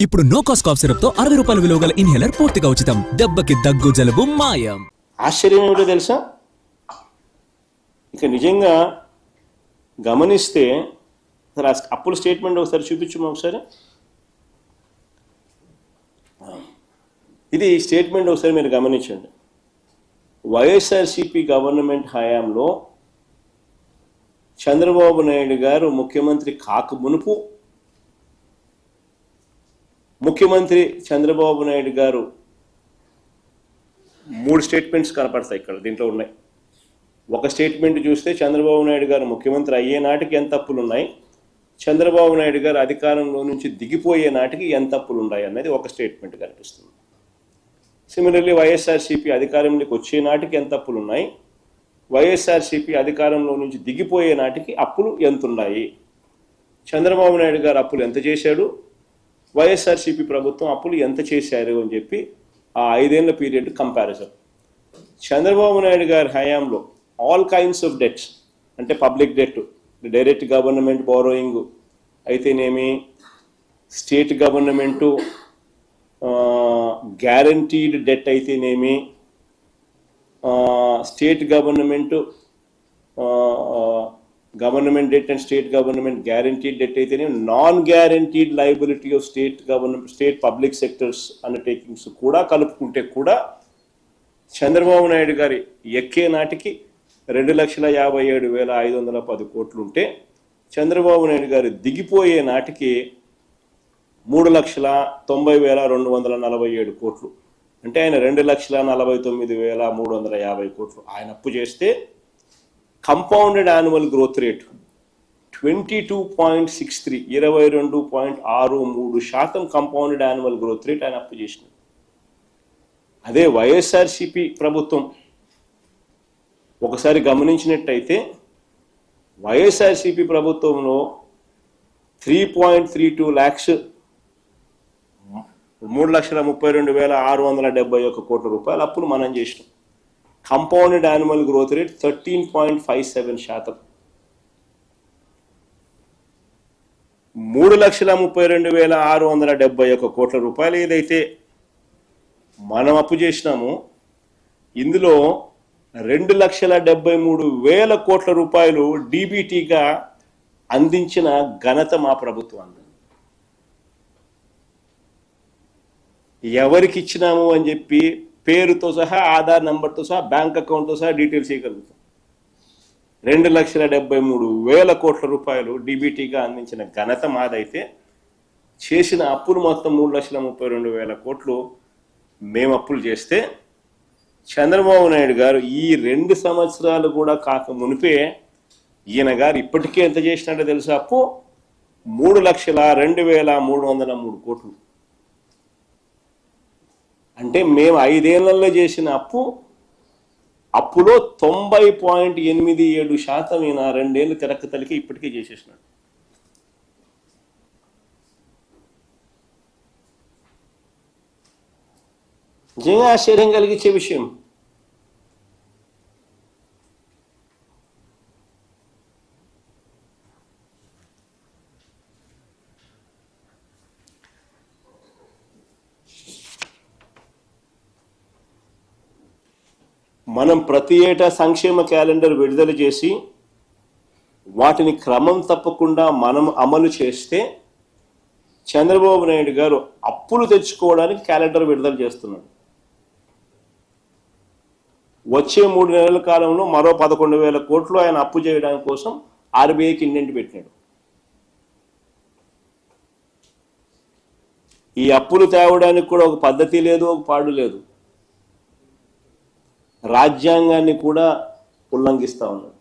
ఇప్పుడు no cost cough syrup తో 60 రూపాయల విలువ గల ఇన్హేలర్ పూర్తిగా ఉచితం. దెబ్బకి దగ్గు జలుబు మాయం. ఆశ్చర్యం ఏమిటో తెలుసా, ఇక నిజంగా గమనిస్తే అప్పుల స్టేట్మెంట్ ఒకసారి చూపించము ఒకసారి. ఇది స్టేట్మెంట్ ఒకసారి మీరు గమనించండి. వైఎస్ఆర్సీపీ గవర్నమెంట్ హయాంలో చంద్రబాబు నాయుడు గారు ముఖ్యమంత్రి కాక మునుపు ముఖ్యమంత్రి చంద్రబాబు నాయుడు గారు 3 స్టేట్మెంట్స్ కనపడతాయి ఇక్కడ, దీంట్లో ఉన్నాయి. ఒక స్టేట్మెంట్ చూస్తే చంద్రబాబు నాయుడు గారు ముఖ్యమంత్రి అయ్యే నాటికి ఎంత అప్పులు ఉన్నాయి, చంద్రబాబు నాయుడు గారు అధికారంలో నుంచి దిగిపోయే నాటికి ఎంత అప్పులు ఉన్నాయి అనేది ఒక స్టేట్మెంట్ కనిపిస్తుంది. సిమిలర్లీ వైఎస్ఆర్సీపీ అధికారంలోకి వచ్చే నాటికి ఎంత అప్పులు ఉన్నాయి, వైఎస్ఆర్సీపీ అధికారంలో నుంచి దిగిపోయే నాటికి అప్పులు ఎంత ఉన్నాయి, చంద్రబాబు నాయుడు గారు అప్పులు ఎంత చేశాడు, వైఎస్ఆర్సీపీ ప్రభుత్వం అప్పులు ఎంత చేశారు అని చెప్పి ఆ 5 ఏళ్ల పీరియడ్ కంపారిజన్. చంద్రబాబు నాయుడు గారి హయాంలో ఆల్ కైండ్స్ ఆఫ్ డెట్స్, అంటే public debt, direct government borrowing అయితేనేమి, స్టేట్ గవర్నమెంటు గ్యారంటీడ్ డెట్ అయితేనేమి, state government government debt and state government guaranteed debt అయితేనేమి, non guaranteed liability of state government, state public sectors undertakings కూడా కలుపుకుంటే కూడా చంద్రబాబు నాయుడు గారి ఎక్కే నాటికి 2,57,510 కోట్లు ఉంటే, చంద్రబాబు నాయుడు గారు దిగిపోయే నాటికి 3,90,247 కోట్లు, అంటే ఆయన 2,49,350 కోట్లు ఆయన అప్పు చేస్తే compounded annual growth rate 22.63, 22.63% compounded annual growth rate ఆయన అప్పు చేసినాడు. అదే వైఎస్ఆర్సీపీ ప్రభుత్వం ఒకసారి గమనించినట్టయితే వైఎస్ఆర్సీపీ ప్రభుత్వంలో 3.32 lakhs 3,32,671 కోట్ల రూపాయలు అప్పులు మనం చేసినాం. Compounded annual growth rate 13.57%. 3,32,671 కోట్ల రూపాయలు ఏదైతే మనం అప్పు చేసినామో, ఇందులో 2,73,000 కోట్ల రూపాయలు డీబీటీగా అందించిన ఘనత మా ప్రభుత్వం. ఎవరికి ఇచ్చినాము అని చెప్పి పేరుతో సహా, ఆధార్ నెంబర్తో సహా, బ్యాంక్ అకౌంట్తో సహా డీటెయిల్స్ ఇవ్వగలుగుతాం. 2,73,000 కోట్ల రూపాయలు డీబీటీగా అందించిన ఘనత మాదైతే, చేసిన అప్పులు మొత్తం 3,32,000 కోట్లు మేము అప్పులు చేస్తే, చంద్రబాబు నాయుడు గారు ఈ 2 సంవత్సరాలు కూడా కాక మునిపే ఈయన గారు ఇప్పటికే ఎంత చేసినట్టు తెలుసా అప్పు? 3,02,303 కోట్లు. అంటే మేము 5 ఏళ్లలో చేసిన అప్పులో 90.87% ఈయన 2 ఏళ్ళు తిరక్కతలికి ఇప్పటికే చేసేసినాడు. నిజంగా ఆశ్చర్యం కలిగించే విషయం. మనం ప్రతి ఏటా సంక్షేమ క్యాలెండర్ విడుదల చేసి వాటిని క్రమం తప్పకుండా మనం అమలు చేస్తే, చంద్రబాబు నాయుడు గారు అప్పులు తెచ్చుకోవడానికి క్యాలెండర్ విడుదల చేస్తున్నాడు. వచ్చే 3 నెలల కాలంలో మరో 11,000 కోట్లు ఆయన అప్పు చేయడానికి కోసం ఆర్బీఐకి ఇండెంట్ పెట్టినాడు. ఈ అప్పులు తేవడానికి కూడా ఒక పద్ధతి లేదు, ఒక పాడు లేదు. రాజ్యాంగాన్ని కూడా ఉల్లంఘిస్తా ఉన్నాడు.